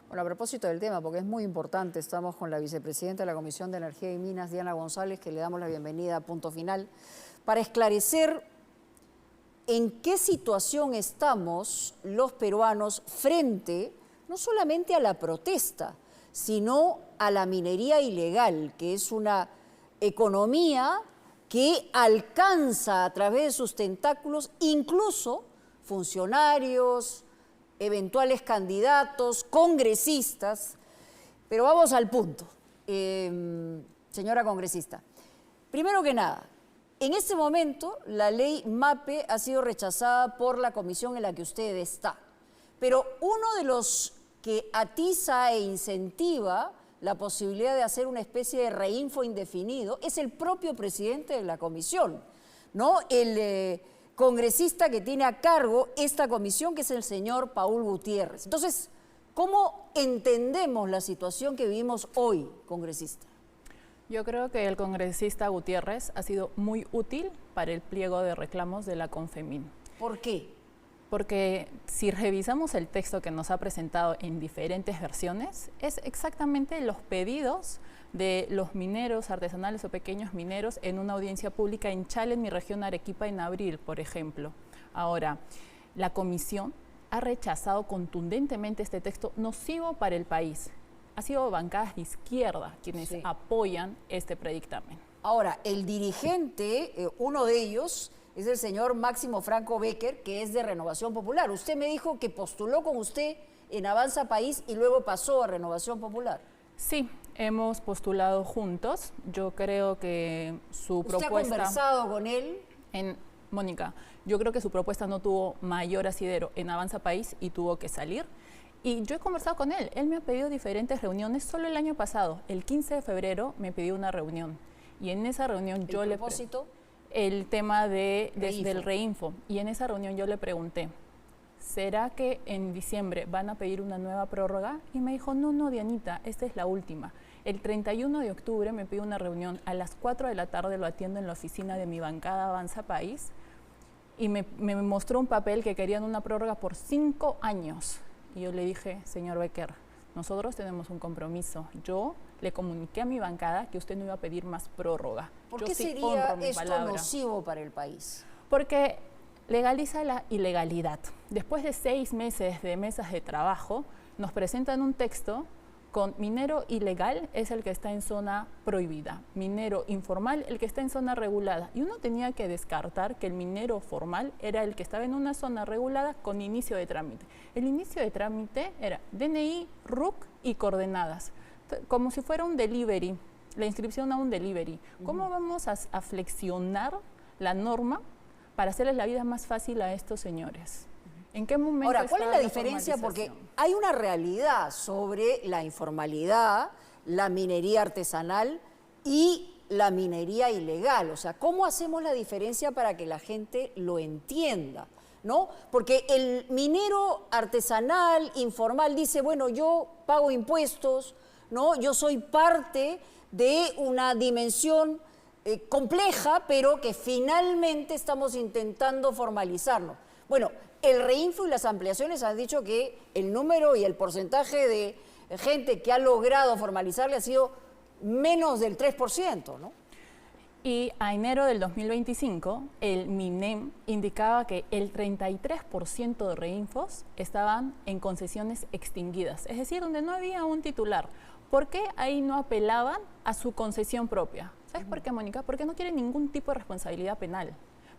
Bueno, a propósito del tema, porque es muy importante, estamos con la vicepresidenta de la Comisión de Energía y Minas, Diana González, que le damos la bienvenida a Punto Final, para esclarecer en qué situación estamos los peruanos frente no solamente a la protesta, sino a la minería ilegal, que es una economía que alcanza a través de sus tentáculos incluso funcionarios, eventuales candidatos, congresistas. Pero vamos al punto, señora congresista. Primero que nada, en este momento la ley MAPE ha sido rechazada por la comisión en la que usted está. Pero uno de los que atiza e incentiva la posibilidad de hacer una especie de reinfo indefinido es el propio presidente de la comisión, ¿no? El congresista que tiene a cargo esta comisión, que es el señor Paul Gutiérrez. Entonces, ¿cómo entendemos la situación que vivimos hoy, congresista? Yo creo que el congresista Gutiérrez ha sido muy útil para el pliego de reclamos de la CONFEMIN. ¿Por qué? Porque si revisamos el texto que nos ha presentado en diferentes versiones, es exactamente los pedidos de los mineros artesanales o pequeños mineros en una audiencia pública en Chala, en mi región Arequipa, en abril, por ejemplo. Ahora, la comisión ha rechazado contundentemente este texto nocivo para el país. Ha sido bancadas de izquierda quienes apoyan este predictamen. Ahora, el dirigente, uno de ellos, es el señor Máximo Franco Becker, que es de Renovación Popular. Usted me dijo que postuló con usted en Avanza País y luego pasó a Renovación Popular. Sí, hemos postulado juntos. Yo creo que su propuesta... ¿Usted ha conversado con él? Mónica, yo creo que su propuesta no tuvo mayor asidero en Avanza País y tuvo que salir. Y yo he conversado con él. Él me ha pedido diferentes reuniones. Solo el año pasado, el 15 de febrero, me pidió una reunión. Y en esa reunión yo le... ¿El propósito? El tema del reinfo. Y en esa reunión yo le pregunté, ¿será que en diciembre van a pedir una nueva prórroga? Y me dijo, no, Dianita, esta es la última. El 31 de octubre me pidió una reunión, a las 4 de la tarde lo atiendo en la oficina de mi bancada Avanza País, y me mostró un papel que querían una prórroga por 5 años. Y yo le dije, señor Becker, nosotros tenemos un compromiso. Yo le comuniqué a mi bancada que usted no iba a pedir más prórroga. ¿Por qué sería esto nocivo para el país? Porque legaliza la ilegalidad. Después de 6 meses de mesas de trabajo, nos presentan un texto con minero ilegal es el que está en zona prohibida, minero informal el que está en zona regulada. Y uno tenía que descartar que el minero formal era el que estaba en una zona regulada con inicio de trámite. El inicio de trámite era DNI, RUC y coordenadas, como si fuera un delivery, la inscripción a un delivery. ¿Cómo vamos a flexionar la norma para hacerles la vida más fácil a estos señores? ¿En qué momento? Ahora, ¿cuál es la diferencia? Porque hay una realidad sobre la informalidad, la minería artesanal y la minería ilegal. O sea, ¿cómo hacemos la diferencia para que la gente lo entienda? ¿No? Porque el minero artesanal, informal, dice, bueno, yo pago impuestos, ¿no? Yo soy parte de una dimensión compleja, pero que finalmente estamos intentando formalizarnos. Bueno, el reinfo y las ampliaciones han dicho que el número y el porcentaje de gente que ha logrado formalizarle ha sido menos del 3%, ¿no? Y a enero del 2025, el MINEM indicaba que el 33% de reinfos estaban en concesiones extinguidas, es decir, donde no había un titular. ¿Por qué ahí no apelaban a su concesión propia? ¿Sabes por qué, Mónica? Porque no quieren ningún tipo de responsabilidad penal.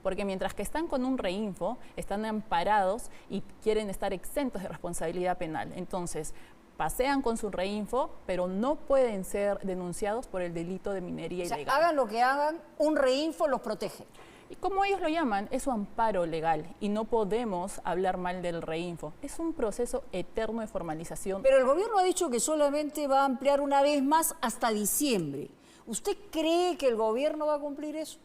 Porque mientras que están con un reinfo, están amparados y quieren estar exentos de responsabilidad penal. Entonces, pasean con su reinfo, pero no pueden ser denunciados por el delito de minería ilegal. Hagan lo que hagan, un reinfo los protege. Y como ellos lo llaman, es su amparo legal y no podemos hablar mal del reinfo. Es un proceso eterno de formalización. Pero el gobierno ha dicho que solamente va a ampliar una vez más hasta diciembre. ¿Usted cree que el gobierno va a cumplir eso?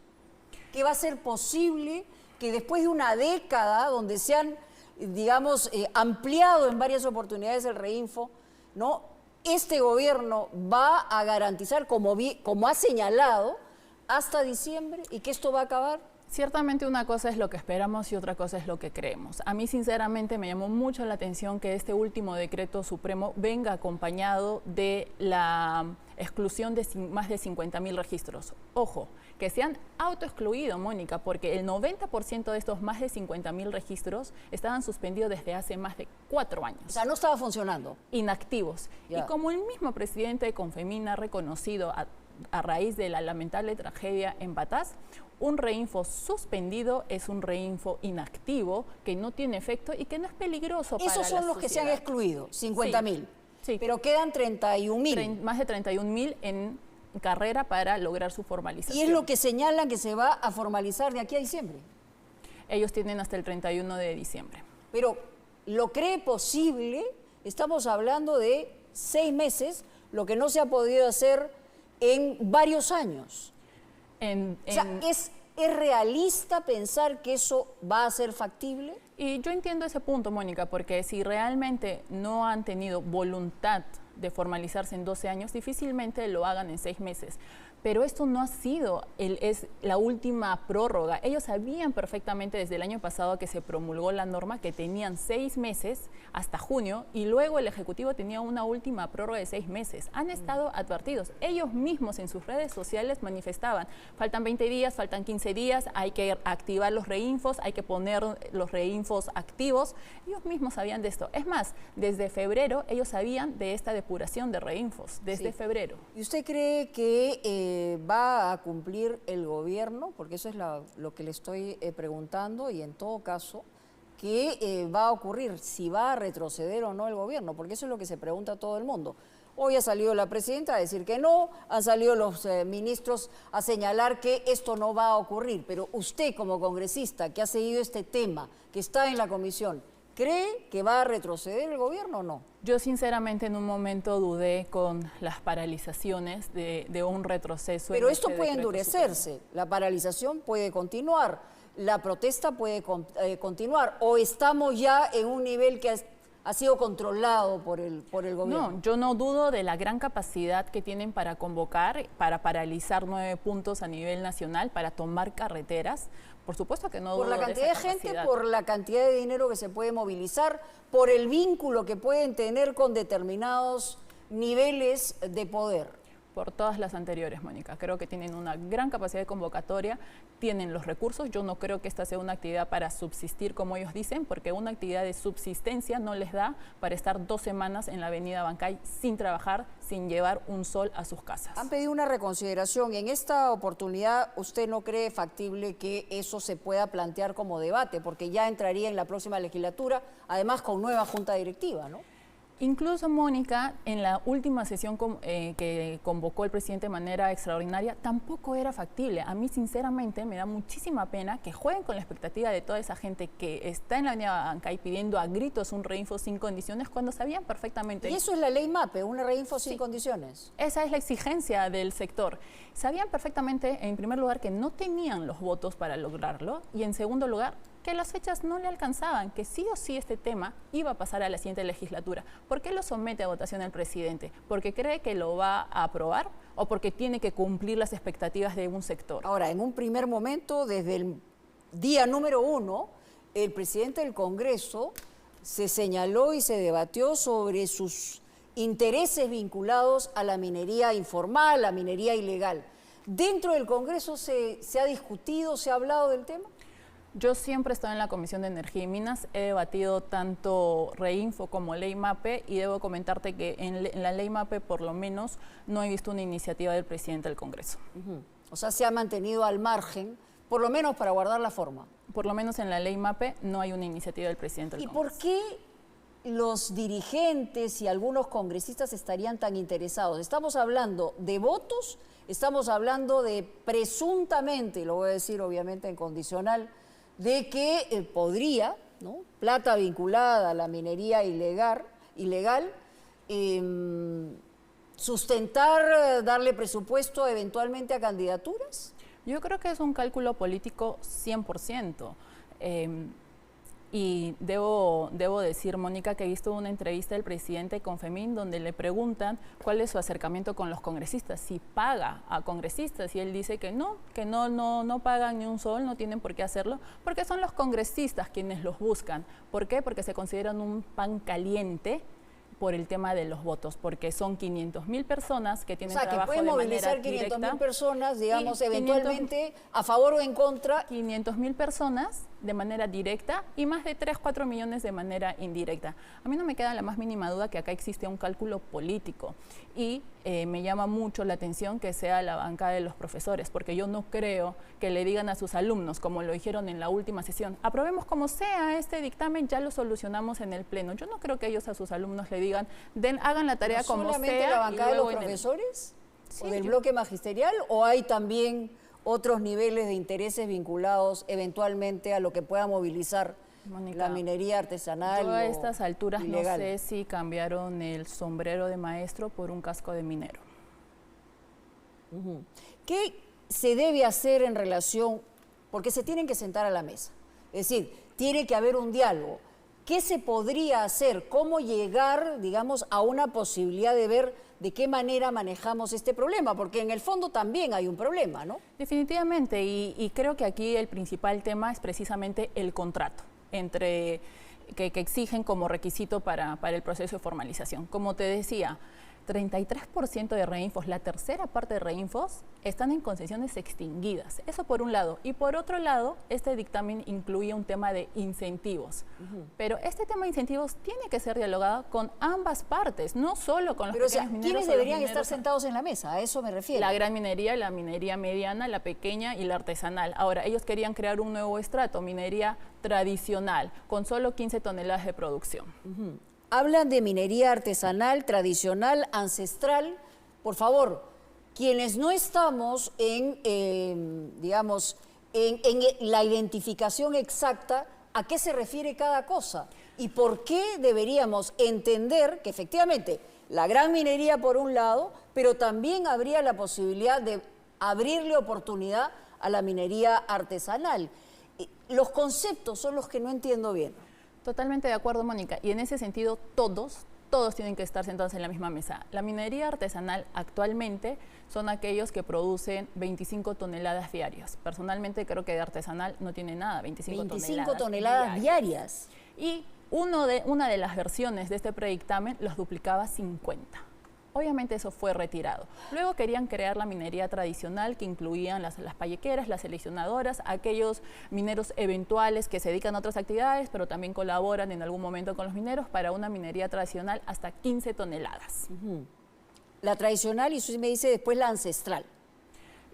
¿Que va a ser posible que después de una década donde se han, digamos, ampliado en varias oportunidades el reinfo, ¿no? Este gobierno va a garantizar, como ha señalado, hasta diciembre y que esto va a acabar? Ciertamente una cosa es lo que esperamos y otra cosa es lo que creemos. A mí sinceramente me llamó mucho la atención que este último decreto supremo venga acompañado de la exclusión de más de 50.000 registros. Ojo, que se han autoexcluido, Mónica, porque el 90% de estos más de 50.000 registros estaban suspendidos desde hace más de 4 años. O sea, no estaba funcionando. Inactivos. Ya. Y como el mismo presidente de Confemina ha reconocido a raíz de la lamentable tragedia en Patás, un reinfo suspendido es un reinfo inactivo que no tiene efecto y que no es peligroso para la Esos son los que se han sociedad. excluido, 50.000. Sí. Pero quedan 31.000. Más de 31.000 en carrera para lograr su formalización. Y es lo que señalan que se va a formalizar de aquí a diciembre. Ellos tienen hasta el 31 de diciembre. Pero, ¿lo cree posible? Estamos hablando de 6 meses, lo que no se ha podido hacer en varios años. O sea, ¿es realista pensar que eso va a ser factible? Y yo entiendo ese punto, Mónica, porque si realmente no han tenido voluntad de formalizarse en 12 años, difícilmente lo hagan en 6 meses. Pero esto no ha sido es la última prórroga. Ellos sabían perfectamente desde el año pasado que se promulgó la norma que tenían 6 meses hasta junio y luego el Ejecutivo tenía una última prórroga de 6 meses. Han estado advertidos. Ellos mismos en sus redes sociales manifestaban, faltan 20 días, faltan 15 días, hay que activar los reinfos, hay que poner los reinfos activos. Ellos mismos sabían de esto. Es más, desde febrero ellos sabían de esta depuración de reinfos, desde febrero. ¿Y usted cree que va a cumplir el gobierno? Porque eso es lo que le estoy preguntando, y en todo caso, ¿qué va a ocurrir? Si va a retroceder o no el gobierno, porque eso es lo que se pregunta todo el mundo. Hoy ha salido la presidenta a decir que no, han salido los ministros a señalar que esto no va a ocurrir, pero usted como congresista que ha seguido este tema, que está en la comisión, ¿cree que va a retroceder el gobierno o no? Yo sinceramente en un momento dudé con las paralizaciones de un retroceso. Pero en esto este puede decreto endurecerse, supremo. la paralización puede continuar, la protesta puede continuar, o estamos ya en un nivel que ha sido controlado por el gobierno. No, yo no dudo de la gran capacidad que tienen para convocar, para paralizar 9 puntos a nivel nacional, para tomar carreteras. Por supuesto que no dudo Por la de cantidad de esa gente, capacidad. por la cantidad de dinero que se puede movilizar, por el vínculo que pueden tener con determinados niveles de poder. Por todas las anteriores, Mónica. Creo que tienen una gran capacidad de convocatoria, tienen los recursos. Yo no creo que esta sea una actividad para subsistir, como ellos dicen, porque una actividad de subsistencia no les da para estar 2 semanas en la avenida Bancay sin trabajar, sin llevar un sol a sus casas. Han pedido una reconsideración. En esta oportunidad, ¿usted no cree factible que eso se pueda plantear como debate? Porque ya entraría en la próxima legislatura, además con nueva junta directiva, ¿no? Incluso, Mónica, en la última sesión que convocó el presidente de manera extraordinaria, tampoco era factible. A mí, sinceramente, me da muchísima pena que jueguen con la expectativa de toda esa gente que está en la avenida Bancay pidiendo a gritos un reinfo sin condiciones cuando sabían perfectamente. Y eso es la ley MAPE, una reinfo sin condiciones. Esa es la exigencia del sector. Sabían perfectamente, en primer lugar, que no tenían los votos para lograrlo y, en segundo lugar, que las fechas no le alcanzaban, que sí o sí este tema iba a pasar a la siguiente legislatura. ¿Por qué lo somete a votación el presidente? ¿Porque cree que lo va a aprobar o porque tiene que cumplir las expectativas de un sector? Ahora, en un primer momento, desde el día número 1, el presidente del Congreso se señaló y se debatió sobre sus intereses vinculados a la minería informal, la minería ilegal. ¿Dentro del Congreso se ha discutido, se ha hablado del tema? Yo siempre he estado en la Comisión de Energía y Minas, he debatido tanto Reinfo como Ley MAPE y debo comentarte que en la Ley MAPE por lo menos no he visto una iniciativa del presidente del Congreso. O sea, se ha mantenido al margen, por lo menos para guardar la forma. Por lo menos en la Ley MAPE no hay una iniciativa del presidente del ¿Y Congreso. por qué los dirigentes y algunos congresistas estarían tan interesados? Estamos hablando de votos, estamos hablando de presuntamente, y lo voy a decir obviamente en condicional, de que podría, ¿no?, plata vinculada a la minería ilegal, sustentar, darle presupuesto eventualmente a candidaturas. Yo creo que es un cálculo político 100%. Y debo decir, Mónica, que he visto una entrevista del presidente con FEMIN donde le preguntan cuál es su acercamiento con los congresistas, si paga a congresistas, y él dice que no pagan ni un sol, no tienen por qué hacerlo, porque son los congresistas quienes los buscan. ¿Por qué? Porque se consideran un pan caliente por el tema de los votos, porque son 500.000 personas que tienen trabajo de manera directa. O sea, que pueden movilizar 500.000 personas, digamos, eventualmente a favor o en contra. 500.000 personas de manera directa y más de 3-4 millones de manera indirecta. A mí no me queda la más mínima duda que acá existe un cálculo político y me llama mucho la atención que sea la bancada de los profesores, porque yo no creo que le digan a sus alumnos, como lo dijeron en la última sesión, aprobemos como sea este dictamen, ya lo solucionamos en el pleno. Yo no creo que ellos a sus alumnos le digan, hagan la tarea como sea. ¿Solamente la bancada de los profesores? Sí, ¿O del bloque magisterial? ¿O hay también otros niveles de intereses vinculados eventualmente a lo que pueda movilizar, Mónica, la minería artesanal? Yo a estas alturas ilegal. No sé si cambiaron el sombrero de maestro por un casco de minero. ¿Qué se debe hacer en relación? Porque se tienen que sentar a la mesa. Es decir, tiene que haber un diálogo. ¿Qué se podría hacer? ¿Cómo llegar, digamos, a una posibilidad de ver de qué manera manejamos este problema? Porque en el fondo también hay un problema, ¿no? Definitivamente, y creo que aquí el principal tema es precisamente el contrato que exigen como requisito para el proceso de formalización. Como te decía, 33% de Reinfos, la tercera parte de Reinfos, están en concesiones extinguidas. Eso por un lado. Y por otro lado, este dictamen incluye un tema de incentivos. Pero este tema de incentivos tiene que ser dialogado con ambas partes, no solo con los pequeños mineros. ¿Quiénes deberían estar sentados en la mesa? A eso me refiero. La gran minería, la minería mediana, la pequeña y la artesanal. Ahora, ellos querían crear un nuevo estrato, minería tradicional, con solo 15 toneladas de producción. Hablan de minería artesanal, tradicional, ancestral. Por favor, quienes no estamos digamos, en la identificación exacta, ¿a qué se refiere cada cosa? ¿Y por qué deberíamos entender que efectivamente la gran minería por un lado, pero también habría la posibilidad de abrirle oportunidad a la minería artesanal? Los conceptos son los que no entiendo bien. Totalmente de acuerdo, Mónica. Y en ese sentido, todos tienen que estar sentados en la misma mesa. La minería artesanal actualmente son aquellos que producen 25 toneladas diarias. Personalmente creo que de artesanal no tiene nada, 25 toneladas diarias. Y una de las versiones de este predictamen los duplicaba 50. Obviamente eso fue retirado. Luego querían crear la minería tradicional que incluían las pallequeras, las seleccionadoras, aquellos mineros eventuales que se dedican a otras actividades, pero también colaboran en algún momento con los mineros para una minería tradicional hasta 15 toneladas. La tradicional y usted me dice después la ancestral.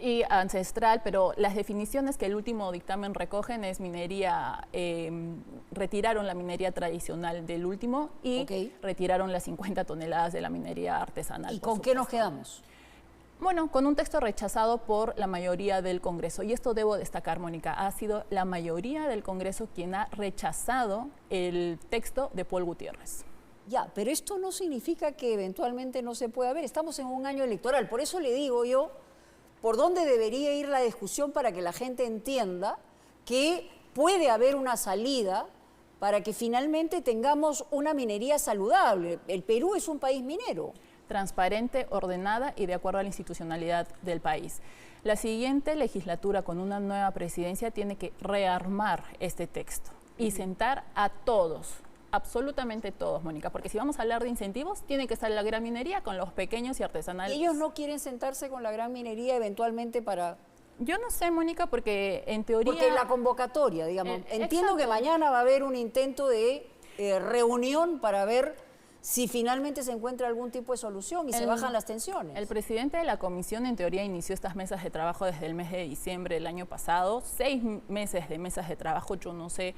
Y ancestral, pero las definiciones que el último dictamen recogen es minería, retiraron la minería tradicional del último y retiraron las 50 toneladas de la minería artesanal. ¿Y con qué nos quedamos? Bueno, con un texto rechazado por la mayoría del Congreso. Y esto debo destacar, Mónica, ha sido la mayoría del Congreso quien ha rechazado el texto de Paul Gutiérrez. Ya, pero esto no significa que eventualmente no se pueda ver. Estamos en un año electoral, por eso le digo yo, ¿por dónde debería ir la discusión para que la gente entienda que puede haber una salida para que finalmente tengamos una minería saludable? El Perú es un país minero. Transparente, ordenada y de acuerdo a la institucionalidad del país. La siguiente legislatura con una nueva presidencia tiene que rearmar este texto y sentar a todos. Absolutamente todos, Mónica, porque si vamos a hablar de incentivos, tiene que estar la gran minería con los pequeños y artesanales. ¿Ellos no quieren sentarse con la gran minería eventualmente para...? Yo no sé, Mónica, porque en teoría... Porque la convocatoria, digamos. Entiendo que mañana va a haber un intento de reunión para ver si finalmente se encuentra algún tipo de solución y se bajan las tensiones. El presidente de la comisión en teoría inició estas mesas de trabajo desde el mes de diciembre del año pasado, 6 meses de mesas de trabajo. Yo no sé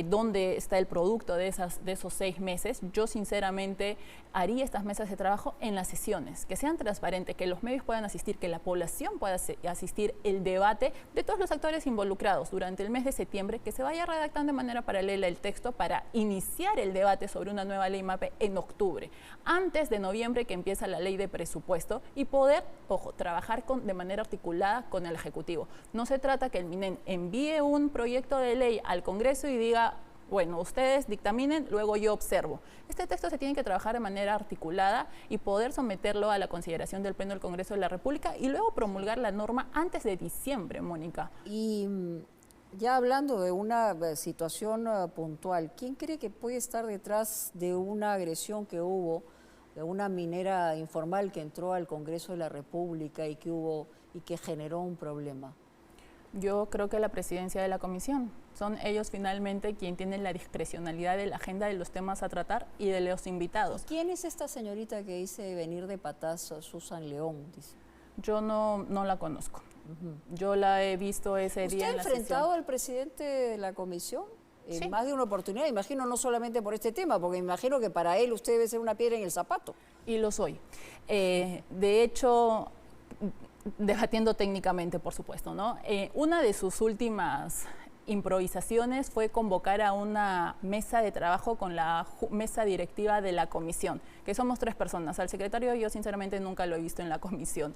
dónde está el producto de esos 6 meses. Yo sinceramente haría estas mesas de trabajo en las sesiones, que sean transparentes, que los medios puedan asistir, que la población pueda asistir, el debate de todos los actores involucrados durante el mes de septiembre, que se vaya redactando de manera paralela el texto para iniciar el debate sobre una nueva ley MAPE en octubre, antes de noviembre que empieza la ley de presupuesto y poder, ojo, trabajar de manera articulada con el Ejecutivo. No se trata que el MINEN envíe un proyecto de ley al Congreso y diga Bueno, ustedes dictaminen, luego yo observo. Este texto se tiene que trabajar de manera articulada y poder someterlo a la consideración del Pleno del Congreso de la República y luego promulgar la norma antes de diciembre, Mónica. Y ya hablando de una situación puntual, ¿quién cree que puede estar detrás de una agresión que hubo de una minera informal que entró al Congreso de la República y que generó un problema? Yo creo que la presidencia de la comisión. Son ellos finalmente quien tienen la discrecionalidad de la agenda de los temas a tratar y de los invitados. ¿Quién es esta señorita que dice venir de Patás, Susan León? Dice. Yo no la conozco. Yo la he visto ese día en la ¿Usted ha enfrentado sesión. al presidente de la comisión? En Sí. más de una oportunidad, imagino, no solamente por este tema, porque me imagino que para él usted debe ser una piedra en el zapato. Y lo soy. De hecho, debatiendo técnicamente, por supuesto, ¿no? Una de sus últimas improvisaciones fue convocar a una mesa de trabajo con la mesa directiva de la comisión, que somos 3 personas. Al secretario yo sinceramente nunca lo he visto en la comisión.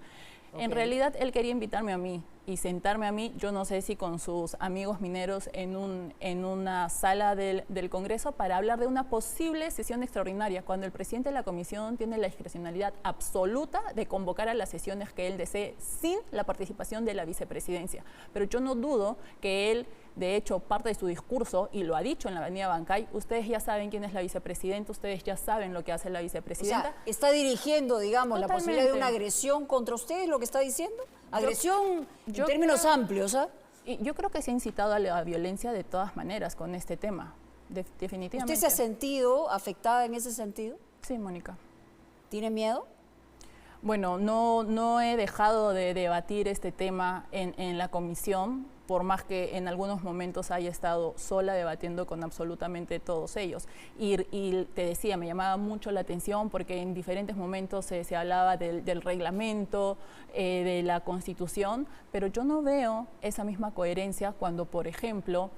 En realidad él quería invitarme a mí y sentarme a mí, yo no sé si con sus amigos mineros en una sala del Congreso para hablar de una posible sesión extraordinaria, cuando el presidente de la comisión tiene la discrecionalidad absoluta de convocar a las sesiones que él desee sin la participación de la vicepresidencia. Pero yo no dudo que él, de hecho, parte de su discurso, y lo ha dicho en la avenida Bancay, ustedes ya saben quién es la vicepresidenta, ustedes ya saben lo que hace la O vicepresidenta. sea, está dirigiendo, digamos, la Totalmente. posibilidad de una agresión contra ustedes, lo que está diciendo. Agresión yo en términos creo- amplios, ¿ah? Y yo creo que se ha incitado a la violencia de todas maneras con este tema, definitivamente. ¿Usted se ha sentido afectada en ese sentido? Sí, Mónica. ¿Tiene miedo? Bueno, no he dejado de debatir este tema en la comisión, por más que en algunos momentos haya estado sola debatiendo con absolutamente todos ellos. Y te decía, me llamaba mucho la atención porque en diferentes momentos se hablaba del reglamento, de la Constitución, pero yo no veo esa misma coherencia cuando, por ejemplo,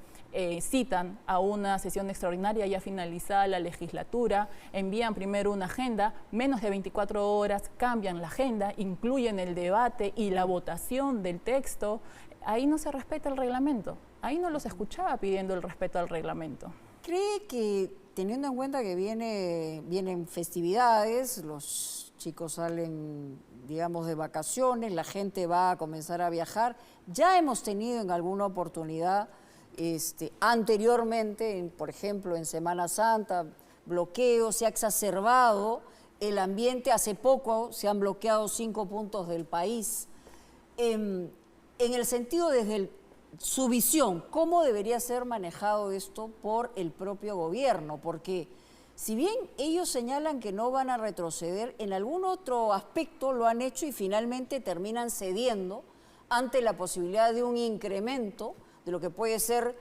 citan a una sesión extraordinaria ya finalizada la legislatura, envían primero una agenda, menos de 24 horas cambian la agenda, incluyen el debate y la votación del texto. Ahí no se respeta el reglamento. Ahí no los escuchaba pidiendo el respeto al reglamento. ¿Cree que, teniendo en cuenta que vienen festividades, los chicos salen, digamos, de vacaciones, la gente va a comenzar a viajar, ya hemos tenido en alguna oportunidad anteriormente, por ejemplo, en Semana Santa, bloqueos, se ha exacerbado el ambiente, hace poco se han bloqueado 5 puntos del país. En el sentido desde su visión, ¿cómo debería ser manejado esto por el propio gobierno? Porque si bien ellos señalan que no van a retroceder, en algún otro aspecto lo han hecho y finalmente terminan cediendo ante la posibilidad de un incremento de lo que puede ser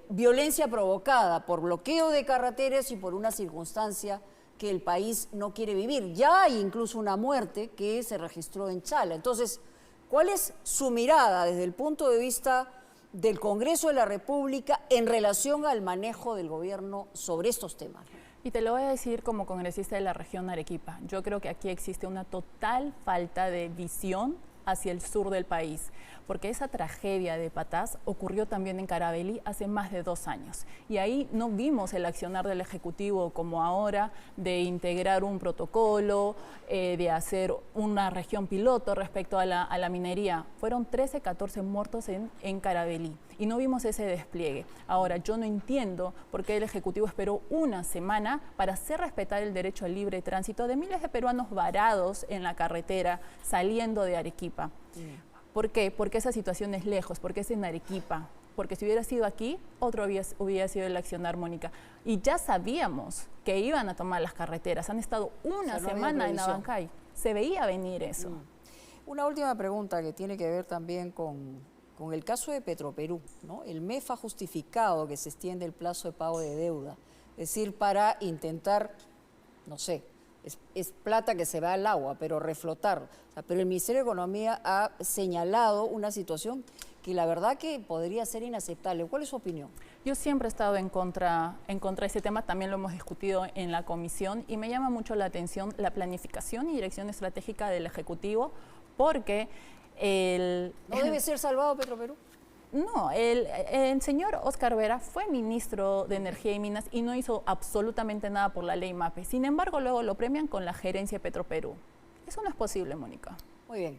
violencia provocada por bloqueo de carreteras y por una circunstancia que el país no quiere vivir. Ya hay incluso una muerte que se registró en Chala. Entonces, ¿cuál es su mirada desde el punto de vista del Congreso de la República en relación al manejo del gobierno sobre estos temas? Y te lo voy a decir como congresista de la región Arequipa. Yo creo que aquí existe una total falta de visión hacia el sur del país, porque esa tragedia de Patás ocurrió también en Caravelí hace más de 2 años. Y ahí no vimos el accionar del Ejecutivo como ahora, de integrar un protocolo, de hacer una región piloto respecto a la minería. Fueron 13, 14 muertos en Caravelí y no vimos ese despliegue. Ahora, yo no entiendo por qué el Ejecutivo esperó una semana para hacer respetar el derecho al libre tránsito de miles de peruanos varados en la carretera saliendo de Arequipa. ¿Por qué? Porque esa situación es lejos, porque es en Arequipa. Porque si hubiera sido aquí, otro hubiera sido el accionar, Mónica. Y ya sabíamos que iban a tomar las carreteras. Han estado una semana en Abancay. Se veía venir eso. Una última pregunta que tiene que ver también con el caso de Petroperú, ¿no? El MEF ha justificado que se extiende el plazo de pago de deuda. Es decir, para intentar, no sé, es plata que se va al agua, pero reflotar. O sea, pero el Ministerio de Economía ha señalado una situación que la verdad que podría ser inaceptable. ¿Cuál es su opinión? Yo siempre he estado en contra de ese tema, también lo hemos discutido en la comisión y me llama mucho la atención la planificación y dirección estratégica del Ejecutivo porque ¿No debe ser salvado Petroperú? No, el señor Óscar Vera fue ministro de Energía y Minas y no hizo absolutamente nada por la ley MAPE. Sin embargo, luego lo premian con la gerencia de Petroperú. Eso no es posible, Mónica. Muy bien.